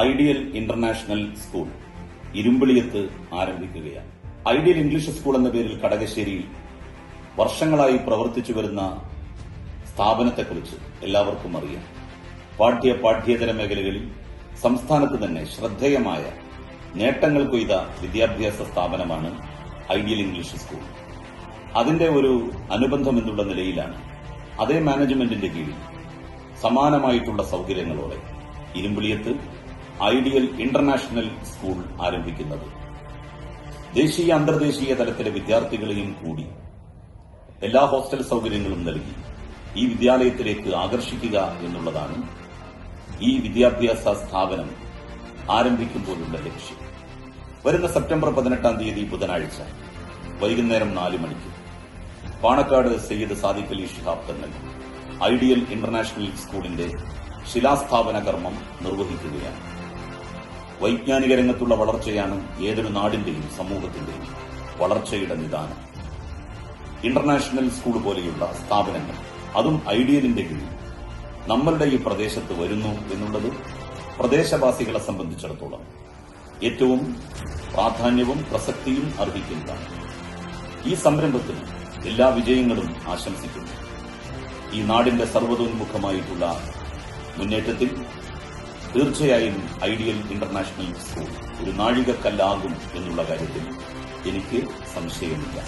Ideal international school ഇരുമ്പിളിയത്ത് ആരംഭിക്കുകയാണ്. Ideal English school എന്ന പേരിൽ കടകശ്ശേരിയിൽ വർഷങ്ങളായി പ്രവർത്തിച്ചു വരുന്ന സ്ഥാപനത്തെക്കുറിച്ച് എല്ലാവർക്കും അറിയാം. പാഠ്യേതര മേഖലകളിൽ സംസ്ഥാനത്ത് തന്നെ ശ്രദ്ധേയമായ നേട്ടങ്ങൾ കൊയ്ത വിദ്യാഭ്യാസ സ്ഥാപനമാണ് ഐഡിയൽ ഇംഗ്ലീഷ് സ്കൂൾ. അതിന്റെ ഒരു അനുബന്ധം എന്നുള്ള നിലയിലാണ് അതേ മാനേജ്മെന്റിന്റെ കീഴിൽ സമാനമായിട്ടുള്ള സൌകര്യങ്ങളോടെ ഇരുമ്പിളിയത്ത് ഐഡിയൽ ഇന്റർനാഷണൽ സ്കൂൾ ആരംഭിക്കുന്നത്. ദേശീയ അന്തർദേശീയ തലത്തിലെ വിദ്യാർത്ഥികളെയും കൂടി എല്ലാ ഹോസ്റ്റൽ സൌകര്യങ്ങളും നൽകി ഈ വിദ്യാലയത്തിലേക്ക് ആകർഷിക്കുക എന്നുള്ളതാണ് ഈ വിദ്യാഭ്യാസ സ്ഥാപനം ആരംഭിക്കുമ്പോഴുള്ള ലക്ഷ്യം. വരുന്ന സെപ്റ്റംബർ 18 ബുധനാഴ്ച വൈകുന്നേരം 4 മണിക്ക് പാണക്കാട് സയ്യിദ് സാദിഖ് അലി ശിഹാബ് തങ്ങൾ ഐഡിയൽ ഇന്റർനാഷണൽ സ്കൂളിന്റെ ശിലാസ്ഥാപന കർമ്മം നിർവഹിക്കുകയാണ്. വൈജ്ഞാനിക രംഗത്തുള്ള വളർച്ചയാണ് ഏതൊരു നാടിന്റെയും സമൂഹത്തിന്റെയും വളർച്ചയുടെ നിദാനം. ഇന്റർനാഷണൽ സ്കൂൾ പോലെയുള്ള സ്ഥാപനങ്ങൾ, അതും ഐഡിയലിന്റെ കീഴിൽ നമ്മളുടെ ഈ പ്രദേശത്ത് വരുന്നു എന്നുള്ളത് പ്രദേശവാസികളെ സംബന്ധിച്ചിടത്തോളം ഏറ്റവും പ്രാധാന്യവും പ്രസക്തിയും അർഹിക്കുന്നതാണ്. ഈ സംരംഭത്തിന് എല്ലാ വിജയങ്ങളും ആശംസിക്കുന്നു. ഈ നാടിന്റെ സർവ്വതോന്മുഖമായിട്ടുള്ള മുന്നേറ്റത്തിൽ തീർച്ചയായും ഐഡിയൽ ഇന്റർനാഷണൽ സ്കൂൾ ഒരു നാഴികക്കല്ലാകും എന്നുള്ള കാര്യത്തിൽ എനിക്ക് സംശയമില്ല.